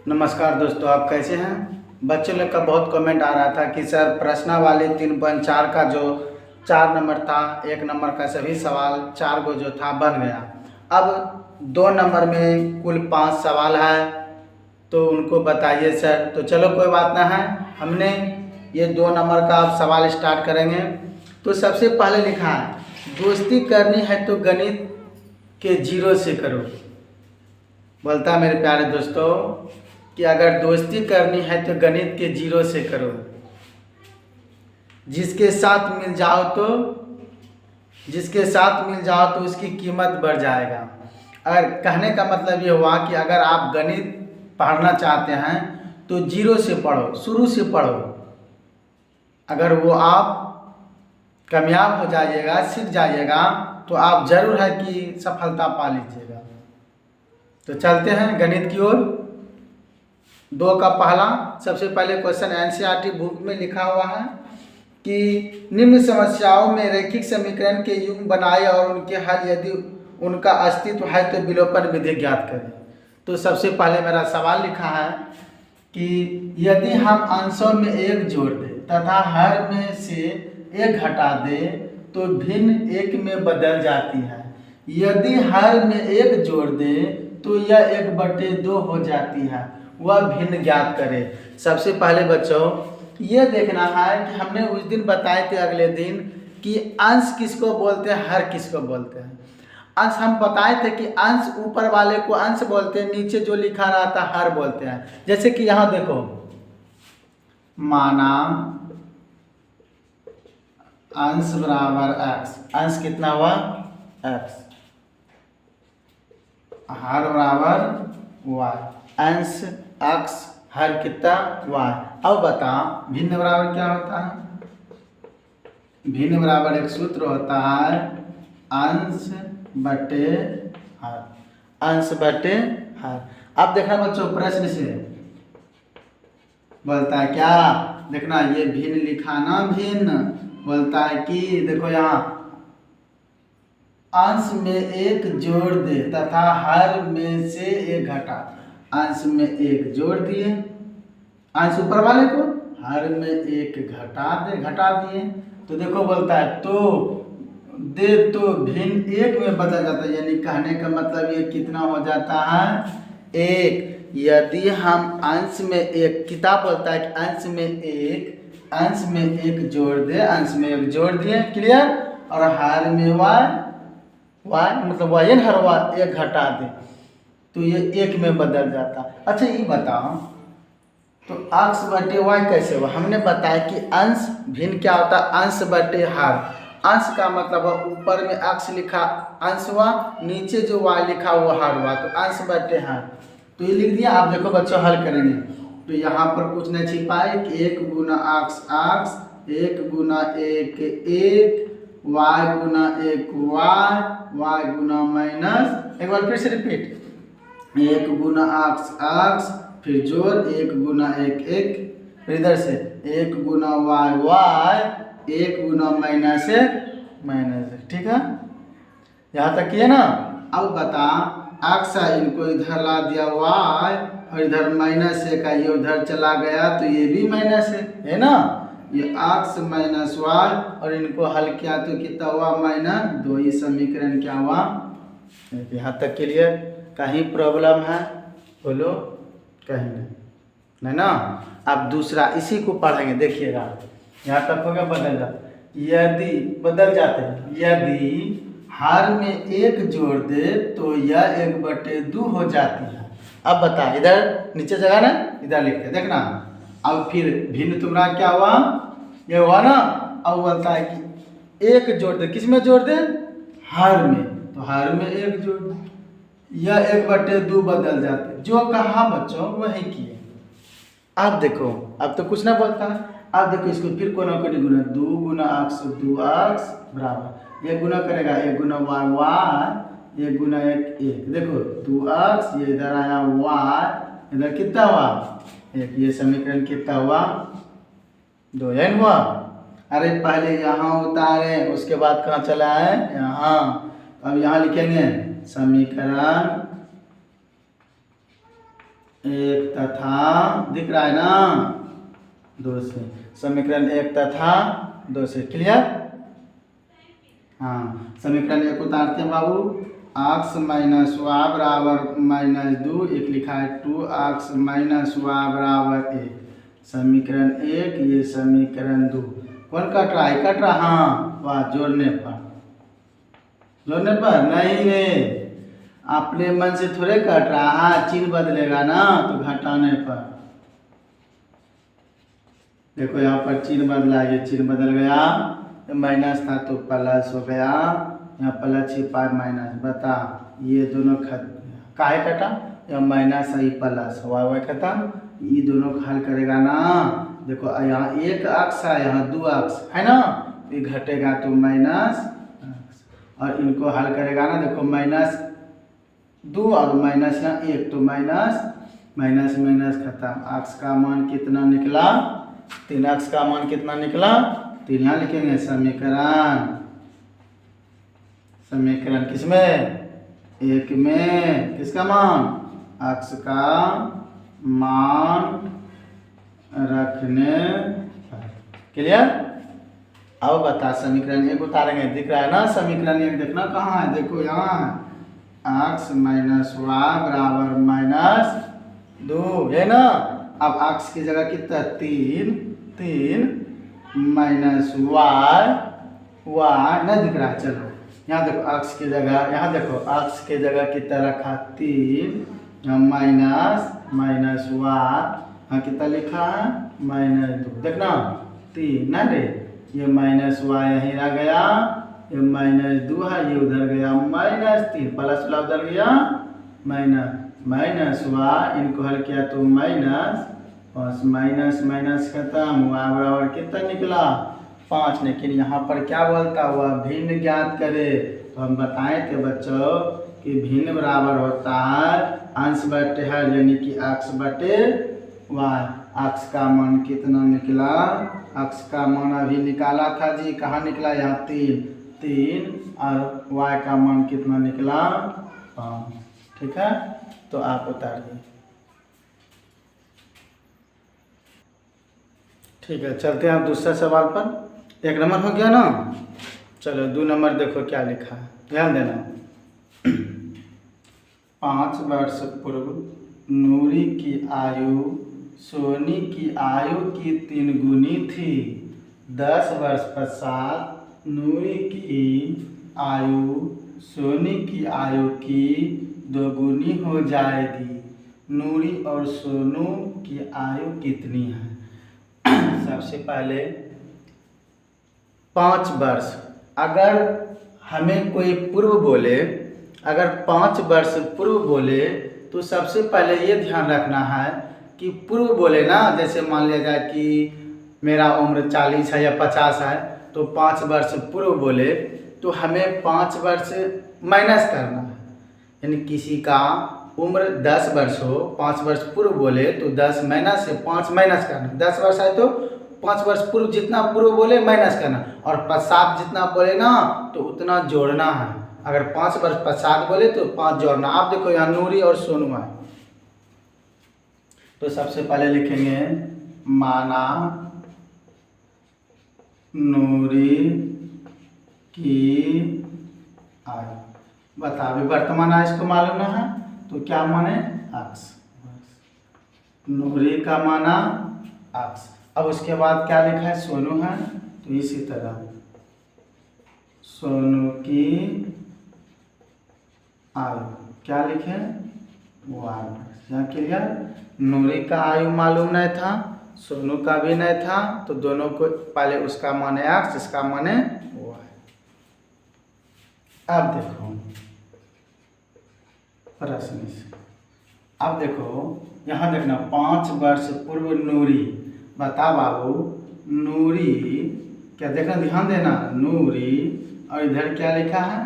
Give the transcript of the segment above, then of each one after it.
नमस्कार दोस्तों, आप कैसे हैं। बच्चों लोग का बहुत कमेंट आ रहा था कि सर प्रश्नावली 3.4 का जो 4 नंबर था, 1 नंबर का सभी सवाल 4 को जो था बन गया। अब 2 नंबर में कुल 5 सवाल है, तो उनको बताइए सर। तो चलो कोई बात ना है, हमने ये 2 नंबर का अब सवाल स्टार्ट करेंगे। तो सबसे पहले लिखा है दोस्ती करनी है तो गणित के जीरो से करो। बोलता है मेरे प्यारे दोस्तों कि अगर दोस्ती करनी है तो गणित के जीरो से करो। जिसके साथ मिल जाओ तो उसकी कीमत बढ़ जाएगा। और कहने का मतलब ये हुआ कि अगर आप गणित पढ़ना चाहते हैं तो जीरो से पढ़ो, शुरू से पढ़ो। अगर वो आप कामयाब हो जाइएगा, सीख जाइएगा, तो आप जरूर है कि सफलता पा लीजिएगा। तो चलते हैं गणित की ओर। 2 का पहला सबसे पहले क्वेश्चन एनसीईआरटी बुक में लिखा हुआ है कि निम्न समस्याओं में रैखिक समीकरण के युग्म बनाए और उनके हल यदि उनका अस्तित्व है तो विलोपन विधि ज्ञात करें। तो सबसे पहले मेरा सवाल लिखा है कि यदि हम अंशों में 1 जोड़ दें तथा हर में से 1 घटा दें तो भिन्न 1 में बदल जाती है। यदि हर में 1 जोड़ दें तो यह 1/2 हो जाती है, वह भिन्न ज्ञात करे। सबसे पहले बच्चों ये देखना है कि हमने उस दिन बताए थे अगले दिन कि अंश किसको बोलते हैं, हर किसको बोलते हैं। अंश हम बताए थे कि अंश ऊपर वाले को अंश बोलते हैं, नीचे जो लिखा रहा था हर बोलते हैं। जैसे कि यहाँ देखो, माना अंश बराबर x, अंश कितना हुआ x, हर बराबर y, अंश x हर कितना y। अब बता भिन्न बराबर क्या होता है। भिन्न बराबर एक सूत्र होता है अंश बटे हर, अंश बटे हर। अब देखना बच्चों प्रश्न से बोलता है क्या, देखना ये भिन्न लिखा ना, भिन्न बोलता है कि देखो यहाँ अंश में 1 जोड़ दे तथा हर में से 1 घटा। अंश में 1 जोड़ दिए अंश ऊपर वाले को, हर में 1 घटा दिए। तो देखो बोलता है तो दे तो भिन्न 1 में बदल जाता है, यानी कहने का मतलब ये कितना हो जाता है 1। यदि हम अंश में 1, किताब बोलता है कि अंश में 1 जोड़ दे, अंश में 1 जोड़ दिए, क्लियर। और हर में y मतलब y हर y 1 घटा दे तो ये 1 में बदल जाता। अच्छा ये बताओ तो x बटे y कैसे हुआ। हमने बताया कि अंश भिन्न क्या होता है, अंश बटे हर। अंश का मतलब ऊपर में x लिखा अंश हुआ, नीचे जो y लिखा वो हर हुआ, तो अंश बटे हर। तो ये लिख दिया। आप देखो बच्चों हल करेंगे तो यहाँ पर कुछ नहीं छिपाए कि 1 गुना x 1 गुना 1 1, y गुना 1 y गुना माइनस, एक बार फिर से रिपीट, 1 गुना x फिर जोड़ 1 गुना 1 1, फिर इधर से 1 गुना y 1 गुना माइनस 1, ठीक है। यहाँ तक किए ना। अब बता x इनको इधर ला दिया y और इधर माइनस 1 का ये उधर चला गया तो ये भी माइनस है ना। ये x माइनस y और इनको हल किया तो कितना हुआ -2। ये समीकरण क्या हुआ। यहाँ तक क्लियर। कहीं प्रॉब्लम है बोलो, कहीं नहीं ना। अब दूसरा इसी को पढ़ेंगे, देखिएगा यहाँ तक हो गया बदल जाता। यदि बदल जाते हैं, यदि हर में 1 जोड़ दे तो यह 1/2 हो जाती है। अब बता, इधर नीचे जगह ना, इधर लिखते देखना। अब फिर भिन्न तुम्हारा क्या हुआ, ये हुआ ना। अब बोलता है कि 1 जोड़ दे, किस में जोड़ दे, हर में, तो हर में 1 जोड़ दे, यह 1/2 बदल जाते। जो कहा बच्चों वही किए। अब देखो अब तो कुछ ना बोलता है। अब देखो इसको फिर कोना कोटि गुना 2 गुना x 2x बराबर, ये गुना करेगा 1 गुना y 1 गुना 1 1, देखो 2x, ये इधर आया y, इधर कितना हुआ 1, ये समीकरण कितना हुआ 2 हुआ। अरे पहले यहाँ उतारे उसके बाद कहाँ चला है यहाँ। अब यहाँ लिखेंगे समीकरण एक तथा, दिख रहा है ना, दो से, समीकरण एक तथा दो से, क्लियर। हाँ, समीकरण एक उतारते हैं बाबू, x माइनस y बराबर -2, एक लिखा है 2x माइनस y बराबर 1, समीकरण एक, ये समीकरण 2, कौन कट रहा है, कट रहा, हाँ वाह, जोड़ने पर नहीं रे, अपने मन से थोड़े कट रहा है, चिन्ह बदलेगा ना, तो घटाने पर देखो यहाँ पर चिन्ह बदला, ये चिन्ह बदल गया, माइनस था तो प्लस हो गया, यहाँ प्लस छिपा माइनस, बता ये दोनों काहे कटा, यहाँ माइनस है प्लस, वाई खत्म, ये दोनों हल करेगा ना, देखो यहाँ एक अक्स है, यहाँ दो अक्स है ना, ये घटेगा तो माइनस, और इनको हल करेगा ना, देखो -2 और माइनस यहाँ 1, तो माइनस माइनस खत्म, अक्स का मान कितना निकला, 3x का मान कितना निकला, 3, यहाँ लिखेंगे समीकरण किसमें, एक में, किसका मान, x का मान रखने, क्लियर। अब बता, समीकरण एक उतारेंगे, दिख रहा है ना, समीकरण एक देखना कहाँ है, देखो यहाँ x माइनस y बराबर -2 है ना, अब x की जगह कितना 3 माइनस y नहीं दिख रहा है, चलो यहाँ देखो x की जगह, यहाँ देखो x की जगह कितना रखा 3, यहाँ माइनस y, यहाँ कितना लिखा है -2, देखना 3 ना रे, ये माइनस y यहीं रह गया, ये -2 है, ये उधर गया -3, प्लस वाला उधर गया माइनस y, इनको हल किया तो माइनस खत्म, y बराबर कितना निकला 5, लेकिन यहाँ पर क्या बोलता हुआ, भिन्न ज्ञात करे, तो हम बताए थे बच्चों कि भिन्न बराबर होता है अंश बटे हर, यानी कि x बटे y, x का मान कितना निकला, x का मान अभी निकाला था जी, कहाँ निकला, यहाँ 3 और y का मान कितना निकला 5, ठीक है, तो आप उतारिए, ठीक है। चलते हैं आप दूसरा सवाल पर, 1 नंबर हो गया ना, चलो 2 नंबर देखो क्या लिखा है, ध्यान देना। 5 वर्ष पूर्व नूरी की आयु सोनी की आयु की 3 गुनी थी, 10 वर्ष पश्चात नूरी की आयु सोनी की आयु की 2 गुनी हो जाएगी, नूरी और सोनू की आयु कितनी है। सबसे पहले 5 वर्ष, अगर हमें कोई पूर्व बोले, अगर 5 वर्ष पूर्व बोले तो सबसे पहले ये ध्यान रखना है कि पूर्व बोले ना, जैसे मान लिया जाए कि मेरा उम्र 40 है या 50 है, तो 5 वर्ष पूर्व बोले तो हमें 5 वर्ष माइनस करना है, यानी किसी का उम्र 10 वर्ष हो, 5 वर्ष पूर्व बोले तो 10 माइनस से 5 माइनस करना, 10 वर्ष है तो 5 वर्ष पूर्व जितना पूर्व बोले माइनस करना, और पश्चात जितना बोले ना तो उतना जोड़ना है, अगर 5 वर्ष पश्चात बोले तो 5 जोड़ना। आप देखो यहाँ नूरी और सोनू है, तो सबसे पहले लिखेंगे माना नूरी की आयु, बता अभी वर्तमान आयु इसको मालूम ना है तो क्या माने x, नूरी का माना x। अब उसके बाद क्या लिखा है, सोनू है, तो इसी तरह सोनू की आयु क्या लिखे y, यहाँ क्लियर। नूरी का आयु मालूम नहीं था, सोनू का भी नहीं था, तो दोनों को पहले उसका माने x, इसका माने y। अब देखो प्रश्न से, अब देखो यहाँ देखना 5 वर्ष पूर्व नूरी, बता बाबू नूरी क्या, देखना ध्यान देना, नूरी और इधर क्या लिखा है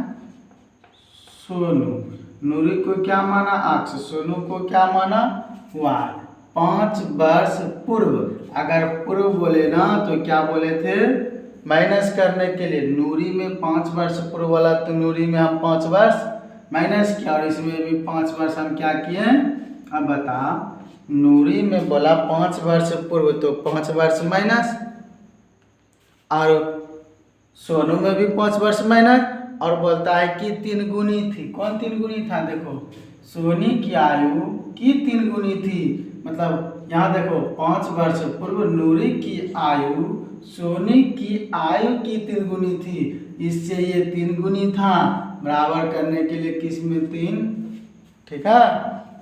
सोनू, नूरी को क्या माना x, सोनू को क्या माना y। 5 वर्ष पूर्व, अगर पूर्व बोले ना तो क्या बोले थे, माइनस करने के लिए, नूरी में 5 वर्ष पूर्व वाला, तो नूरी में हम 5 वर्ष माइनस किया, और इसमें भी 5 वर्ष हम क्या किए। अब बता नूरी में बोला 5 वर्ष पूर्व, तो 5 वर्ष माइनस, और सोनू में भी 5 वर्ष माइनस, और बोलता है कि 3 गुनी थी। कौन 3 गुनी था? देखो, सोनी की आयु की 3 गुनी थी, मतलब यहाँ देखो 5 वर्ष पूर्व नूरी की आयु सोनी की आयु की 3 गुनी थी, इससे ये 3 गुनी था। बराबर करने के लिए किस में 3, ठीक है।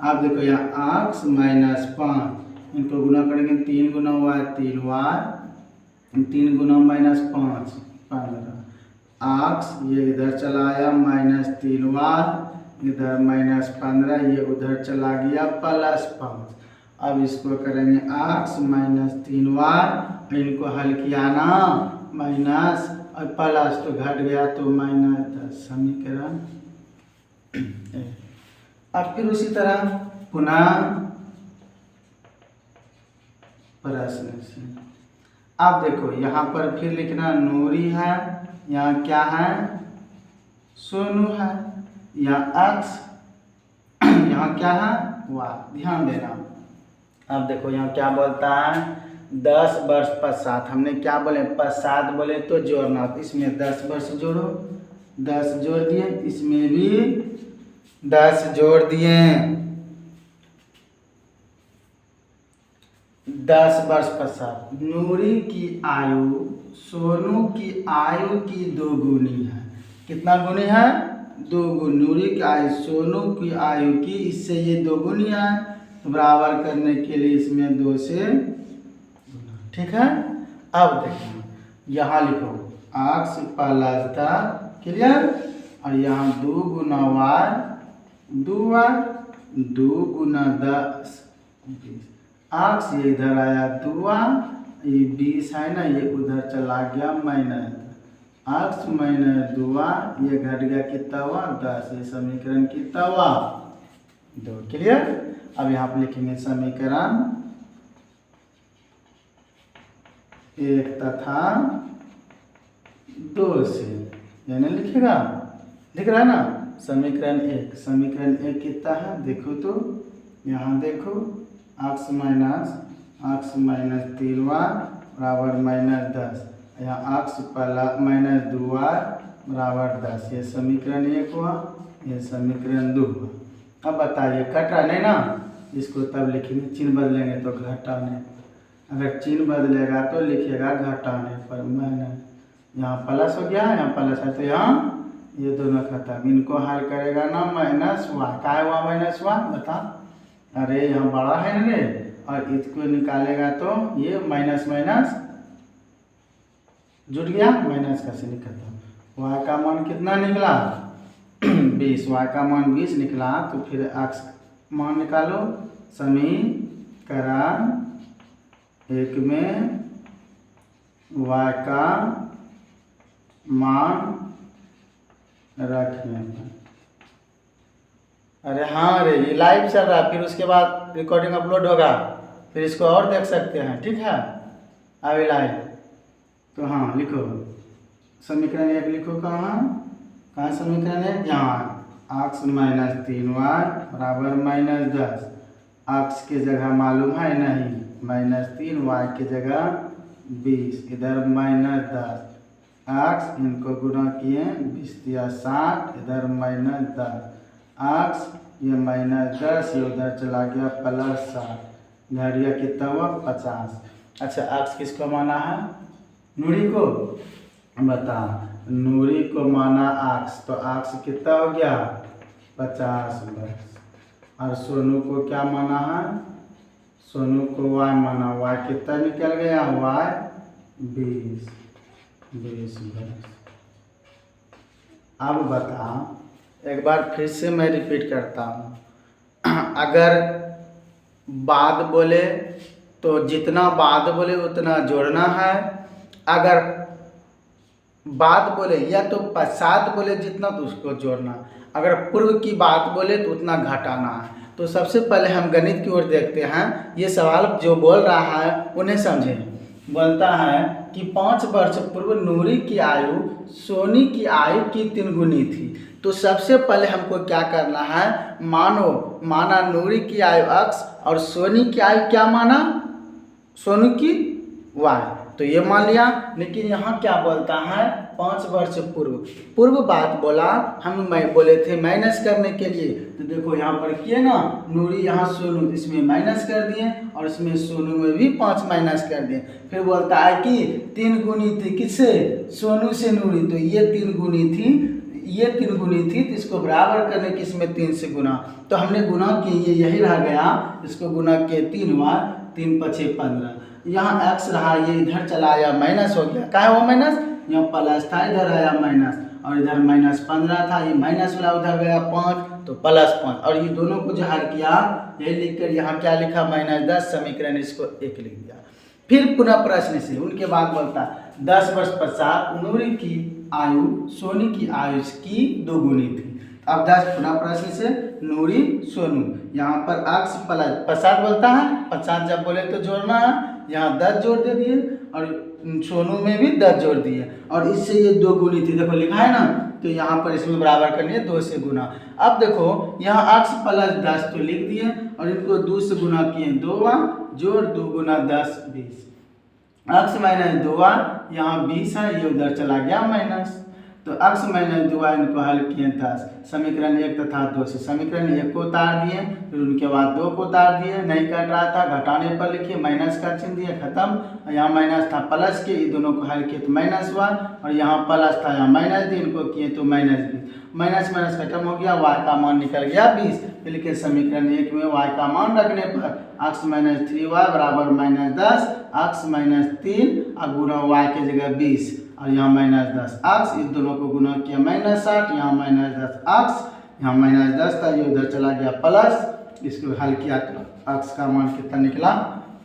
आप देखो यहाँ x माइनस 5, इनको गुना करेंगे, 3 गुना हुआ 3y, 3 गुना माइनस 5 15, x ये इधर चला आया माइनस 3y, इधर माइनस 15, ये उधर चला गया प्लस 5। अब इसको करेंगे x माइनस 3y, इनको हल किया ना, माइनस और प्लस तो घट गया तो माइनस 10 समीकरण। अब फिर उसी तरह पुनः प्रश्न से अब देखो यहाँ पर फिर लिखना नूरी है, यहाँ क्या है? सोनू है, यहाँ x, यहाँ क्या है? y। ध्यान देना। अब देखो यहाँ क्या बोलता है? 10 वर्ष पश्चात। हमने क्या बोले? पश्चात बोले तो जोड़ना, तो इसमें 10 वर्ष जोड़ो, 10 जोड़ दिए, इसमें भी 10 जोड़ दिए। 10 वर्ष पश्चात नूरी की आयु सोनू की आयु की 2 गुनी है। कितना गुनी है? 2 गुनी। नूरी की आयु सोनू की आयु की, इससे ये 2 गुनी है, तो बराबर करने के लिए इसमें 2 से गुना, ठीक है। अब देखो यहाँ लिखो x प्लस 10, क्लियर, और यहाँ 2 गुना y 2y, 2 गुना 10 20, x ये इधर आया 2y, ये 20 है ना, ये उधर चला गया माइनस, x माइनस 2y, ये घट गया कितना हुआ? 10। ये समीकरण कितना हुआ? 2, क्लियर। अब यहाँ पर लिखेंगे समीकरण 1 तथा 2 से, यानी लिखेगा, लिख रहा है ना, समीकरण 1। समीकरण 1 कितना है? देखो तो यहाँ देखो, x माइनस 3y बराबर माइनस 10, यहाँ x प्लस माइनस 2y बराबर 10। ये समीकरण 1 हुआ, ये समीकरण 2 हुआ। अब बताइए कट रहा नहीं ना, इसको तब लिखेंगे, चिन्ह बदलेंगे तो घटाने, अगर चिन्ह बदलेगा तो लिखेगा घटाने पर माइनस, यहाँ प्लस हो गया, यहाँ प्लस है तो यहाँ ये दोनों खत्म। इनको हल करेगा ना माइनस वाई, क्या हुआ माइनस वाई? बता, अरे यहाँ बड़ा है ना रे, और इसको निकालेगा तो ये माइनस माइनस जुड़ गया, माइनस का से निकलता। वाई का मान कितना निकला? 20। वाई का मान 20 निकला, तो फिर एक्स मान निकालो। समीकरण 1 में वाई का मान रखने पर, अरे हाँ रे, ये लाइव चल रहा है, फिर उसके बाद रिकॉर्डिंग अपलोड होगा, फिर इसको और देख सकते हैं, ठीक है। अभी लाइव तो हाँ लिखो समीकरण 1 लिखो, कहाँ समीकरण 1? यहाँ x माइनस 3y बराबर माइनस 10। x की जगह मालूम है नहीं, माइनस 3, y की जगह 20, इधर माइनस 10, x इनको गुना किए 20 या 60, इधर माइनस 10, x ये माइनस 10, ये उधर चला गया प्लस 60, घड़िया कितना हुआ? 50। अच्छा x किसको माना है? नूरी को। बता, नूरी को माना x, तो x कितना हो गया? 50 वर्ष। और सोनू को क्या माना है? सोनू को y माना, y कितना निकल गया? y 20 वर्ष। अब बता, एक बार फिर से मैं रिपीट करता हूँ, अगर बाद बोले तो जितना बाद बोले उतना जोड़ना है, अगर बाद बोले या तो पश्चात बोले जितना तो उसको जोड़ना, अगर पूर्व की बात बोले तो उतना घटाना है। तो सबसे पहले हम गणित की ओर देखते हैं, ये सवाल जो बोल रहा है उन्हें समझें। बोलता है कि 5 वर्ष पूर्व नूरी की आयु सोनी की आयु की 3 गुनी थी। तो सबसे पहले हमको क्या करना है, माना नूरी की आयु x और सोनी की आयु क्या माना, सोनू की y, तो ये मान लिया। लेकिन यहाँ क्या बोलता है, 5 वर्ष पूर्व बात बोला, हम बोले थे माइनस करने के लिए, तो देखो यहाँ पर किए ना, नूरी यहाँ सोनू, इसमें माइनस कर दिए और इसमें सोनू में भी 5 माइनस कर दिए। फिर बोलता है कि 3 गुनी थी किससे, सोनू से नूरी, तो ये 3 गुनी थी, तो इसको बराबर करने की इसमें 3 से गुना, तो हमने गुना किए, यही रह गया, इसको गुना किए 3 बार, 3 पछे 15, यहाँ x रहा, ये इधर चला आया, माइनस हो गया, क्या है वो माइनस, यहाँ प्लस था, इधर आया माइनस, और इधर -15 था, ये माइनस वाला उधर गया 5, तो +5, और ये दोनों को जो हल किया, यही लिखकर यहाँ क्या लिखा, -10, समीकरण इसको 1 लिख दिया। फिर पुनः प्रश्न से उनके बाद बोलता 10 वर्ष पश्चात नूरी की आयु सोनी की आयु की 2 गुनी थी। अब 10 पुनः प्रश्न से नूरी सोनू, यहाँ पर x प्लस 50 बोलता है, 50 जब बोले तो जोड़ना है, यहाँ 10 जोड़ दे दिए और सोनू में भी 10 जोड़ दिए, और इससे ये 2 गुनी थी, देखो लिखा है ना, तो यहाँ पर इसमें बराबर करनी है 2 से गुना। अब देखो यहाँ x प्लस 10 तो लिख दिए और इनको 2 से गुना किए, 2 जोड़ 2 गुना 10 20, x माइनस 2 यहाँ 20 है, ये उधर चला गया माइनस, तो x माइनस 2 इनको हल किए 10, समीकरण 1 तथा 2 से समीकरण 1 को उतार दिए, फिर उनके बाद 2 को उतार दिए, नहीं कट रहा था, घटाने पर लिखिए, माइनस का चिन्ह दिए, खत्म, यहाँ माइनस था प्लस के, ये दोनों को हल किए तो माइनस 1, और यहाँ प्लस था, यहाँ माइनस दिए, इनको किए तो -20, माइनस माइनस खत्म हो गया, y का मान निकल गया 20, फिर लिखिए समीकरण 1 में y का मान रखने पर x माइनस 3y बराबर -10, x माइनस 3 और गुना y की जगह 20, और यहाँ -10 x, इस दोनों को गुना किया -60, यहाँ -10 x, यहाँ -10 था, ये उधर चला गया प्लस, इसको हल किया तो x का मान कितना निकला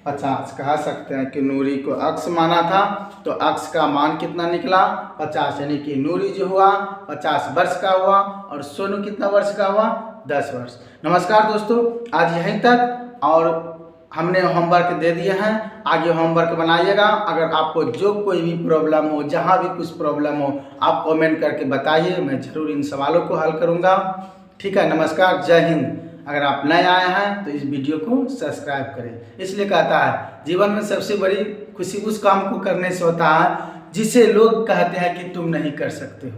50। कह सकते हैं कि नूरी को x माना था, तो x का मान कितना निकला 50, यानी कि नूरी जो हुआ 50 वर्ष का हुआ और सोनू कितना वर्ष का हुआ 10 वर्ष। नमस्कार दोस्तों, आज यहीं तक, और हमने होमवर्क दे दिए हैं, आगे होमवर्क बनाइएगा। अगर आपको जो कोई भी प्रॉब्लम हो, जहाँ भी कुछ प्रॉब्लम हो, आप कमेंट करके बताइए, मैं ज़रूर इन सवालों को हल करूँगा। ठीक है, नमस्कार, जय हिंद। अगर आप नए आए हैं तो इस वीडियो को सब्सक्राइब करें। इसलिए कहता है जीवन में सबसे बड़ी खुशी उस काम को करने से होता है जिसे लोग कहते हैं कि तुम नहीं कर सकते हो।